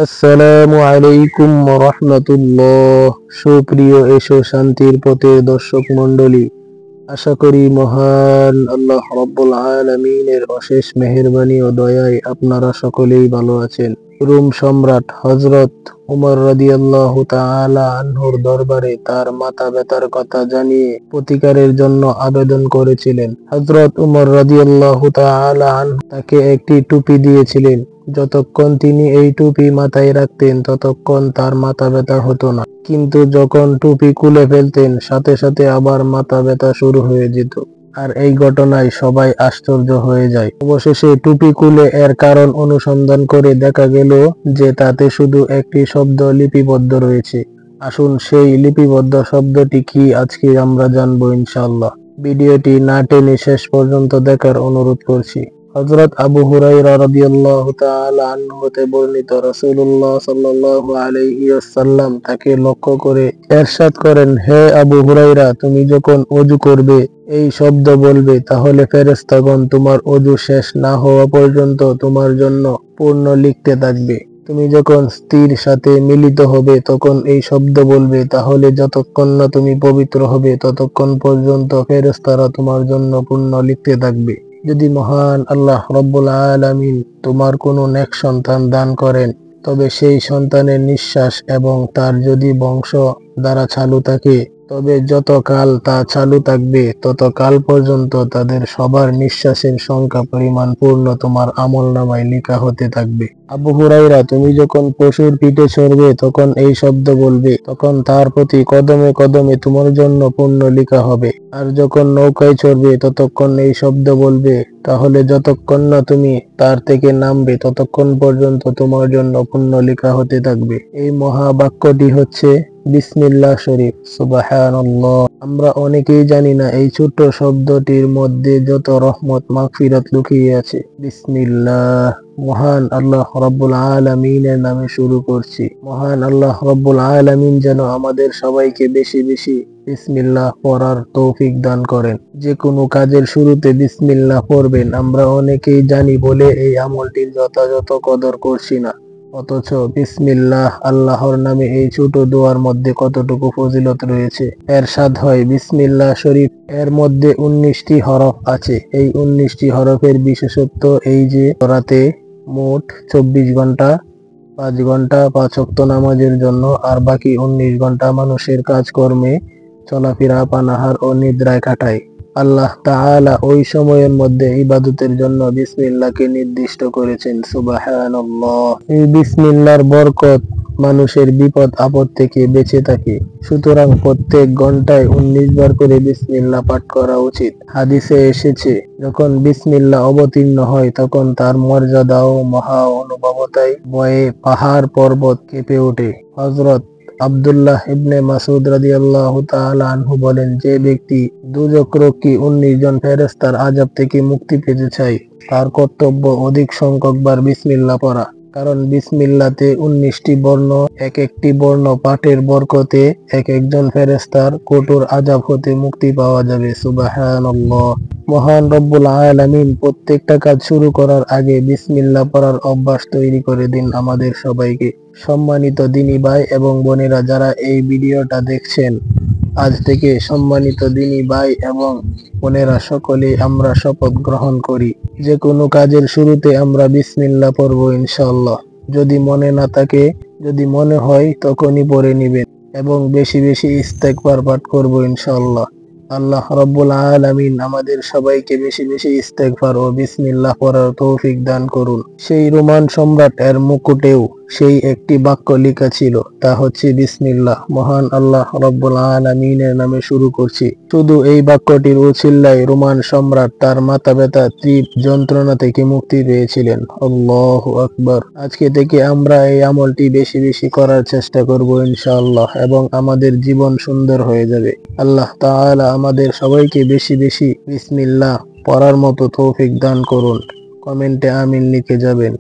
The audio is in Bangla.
আসসালামু আলাইকুম ওয়া রাহমাতুল্লাহ। সুপ্রিয় এসো শান্তির পথে দর্শক মণ্ডলী, আশা করি মহান আল্লাহ রাব্বুল আলামিনের অশেষ মেহেরবানি ও দয়ায় আপনারা সকলেই ভালো আছেন। রোম সম্রাট হযরত উমর রাদিয়াল্লাহু তাআলা আনহুর দরবারে তার মাথা ব্যথার কথা জানিয়ে প্রতিকারের জন্য আবেদন করেছিলেন। হযরত উমর রাদিয়াল্লাহু তাআলা আনহু তাকে একটি টুপি দিয়েছিলেন। যতক্ষণ তিনি এই টুপি মাথায় রাখতেন ততক্ষণ তার মাথা ব্যথা হতো না, কিন্তু যখন টুপি খুলে ফেলতেন সাথে সাথে আবার মাথা ব্যথা শুরু হয়ে যেত। আর এই ঘটনায় সবাই আশ্চর্য হয়ে যায়। অবশেষে টুপি খুলে এর কারণ অনুসন্ধান করে দেখা গেল যে তাতে শুধু একটি শব্দ লিপিবদ্ধ রয়েছে। আসুন সেই লিপিবদ্ধ শব্দটি কি আজকে আমরা জানবো ইনশাআল্লাহ। ভিডিওটি না টেনে শেষ পর্যন্ত দেখার অনুরোধ করছি। হযরত আবু হুরায়রা রাদিয়াল্লাহু তাআলা আনহু হতে বর্ণিত, রাসূলুল্লাহ সাল্লাল্লাহু আলাইহি ওয়াসাল্লাম তাকে লক্ষ্য করে ইরশাদ করেন, হে আবু হুরায়রা, তুমি যখন ওযু করবে এই শব্দ বলবে, তাহলে ফেরেশতাগণ তোমার ওযু শেষ না হওয়া পর্যন্ত তোমার জন্য পূর্ণ লিখতে থাকবে। তুমি যখন স্ত্রীর সাথে মিলিত হবে তখন এই শব্দ বলবে, তাহলে যতক্ষণ না তুমি পবিত্র হবে ততক্ষণ পর্যন্ত ফেরেশতারা তোমার জন্য পুণ্য লিখতে থাকবে। যদি মহান আল্লাহ রব্বুল আলামিন তোমার কোনো নেক সন্তান দান করেন, তবে সেই সন্তানের নিঃশ্বাস এবং তার যদি বংশ দ্বারা চালু থাকে, তবে যতকাল তা চালু থাকবে ততকাল পর্যন্ত তাদের সবার নিঃশ্বাসের সংখ্যা পরিমাণ পূর্ণ তোমার আমলনামায় লেখা হতে থাকবে। আবু হুরায়রা, তুমি যখন পশুর পিঠে চড়বে তখন এই শব্দ বলবে, তখন তার প্রতি কদমে কদমে তোমার জন্য পুণ্য লেখা হবে। আর যখন নৌকায় চড়বে ততক্ষণ এই শব্দ বলবে, তাহলে যতক্ষণ না তুমি তার থেকে নামবে ততক্ষণ পর্যন্ত তোমার জন্য পুণ্য লেখা হতে থাকবে। এই মহাবাক্যটি হচ্ছে বিসমিল্লাহ শরীফ। সুবহানাল্লাহ। আমরা অনেকেই জানি না এই ছোট্ট শব্দটির মধ্যে যত রহমত মাগফিরাত লুকিয়ে আছে। বিসমিল্লাহ। মহান আল্লাহ রাব্বুল আলামিনের নামে শুরু করছি। মহান আল্লাহ রাব্বুল আলামিন যেন আমাদের সবাইকে বেশি বেশি বিসমিল্লাহ পড়ার তৌফিক দান করেন। যে কোনো কাজের শুরুতে বিসমিল্লাহ পড়বেন আমরা অনেকেই জানি বলে এই আমলটির যথাযথ কদর করছি না। অথচ বিসমিল্লাহ আল্লাহর নামে এই ছোট দোয়ার মধ্যে কতটুকু ফজিলত রয়েছে। ইরশাদ হয়, বিসমিল্লাহ শরীফ এর মধ্যে 19টি হরফ আছে। এই 19টি হরফের বিশেষত্ব এই যে রাতে মোট 24 ঘন্টা 5 ঘন্টা 5 ওয়াক্ত নামাজের জন্য, আর বাকি 19 ঘন্টা মানুষের কাজকর্মে, চলাফেরা, পানাহার ও নিদ্রায় কাটায়। আল্লাহ তাআলা ওই সময়ের মধ্যে ইবাদতের জন্য বিসমিল্লাহকে নির্দিষ্ট করেছেন। সুবহানাল্লাহ। এই বিসমিল্লাহর বরকত মানুষের বিপদ আপদ থেকে বেঁচে থাকে। সুতরাং প্রত্যেক ঘন্টায় 19 বার করে বিসমিল্লাহ পাঠ করা উচিত। হাদিসে এসেছে, যখন বিসমিল্লাহ অবতীর্ণ হয় তখন তার মর্যাদা ও মহা অনুভবতায় ভয়ে পাহাড় পর্বত কেঁপে ওঠে। হযরত আব্দুল্লাহ ইবনে মাসউদ রাদিয়াল্লাহু তাআলা আনহু বলেন, যে ব্যক্তি দুজকরক্ষী 19 জন ফেরেশতার আযাব থেকে মুক্তি পেতে চায়, তার কর্তব্য অধিক সংখ্যক বার বিসমিল্লাহ পড়া। কারণ বিসমিল্লাহতে 19টি বর্ণ, এক একটি বর্ণ পাঠের বরকতে এক একজন ফেরেশতার কঠোর আযাব হতে মুক্তি পাওয়া যাবে। সুবহানাল্লাহ। মহান রব্বুল আলামিন প্রত্যেকটা কাজ শুরু করার আগে বিসমিল্লাহ পড়ার অভ্যাস তৈরি করে দিন আমাদের সবাইকে। সম্মানিত দিনী ভাই এবং বোনেরা যারা এই ভিডিওটা দেখছেন, আজ থেকে সম্মানিত দিনী ভাই এবং বোনেরা সকলে আমরা শপথ গ্রহণ করি, যে কোনো কাজের শুরুতে আমরা বিসমিল্লাহ পড়বো ইনশাআল্লাহ। যদি মনে না থাকে, যদি মনে হয় তখনই পড়ে নিবেন এবং বেশি বেশি ইস্তেগফার পাঠ করবো ইনশাআল্লাহ। আল্লাহ রাব্বুল আলামিন আমাদের সবাইকে বেশি বেশি ইস্তেগফার ও বিসমিল্লাহ পড়ার তৌফিক দান করুন। সেই রোমান সম্রাট এর মুকুটেও সেই একটি বাক্য লেখা ছিল, তা হচ্ছে বিসমিল্লাহ। মহান আল্লাহ রাব্বুল আলামিনের নামে শুরু করছি। শুধু এই বাক্যটির উছিলায় রোমান সম্রাট তার মাথা ব্যথা তীব্র যন্ত্রণা থেকে মুক্তি পেয়েছিলেন। আল্লাহু আকবার। আজকে থেকে আমরা এই আমলটি বেশি বেশি করার চেষ্টা করব ইনশাআল্লাহ এবং আমাদের জীবন সুন্দর হয়ে যাবে। আল্লাহ তাআলা আমাদের সবাইকে বেশি বেশি বিসমিল্লাহ পড়ার মতো তৌফিক দান করুন। কমেন্টে আমিন লিখে যাবেন।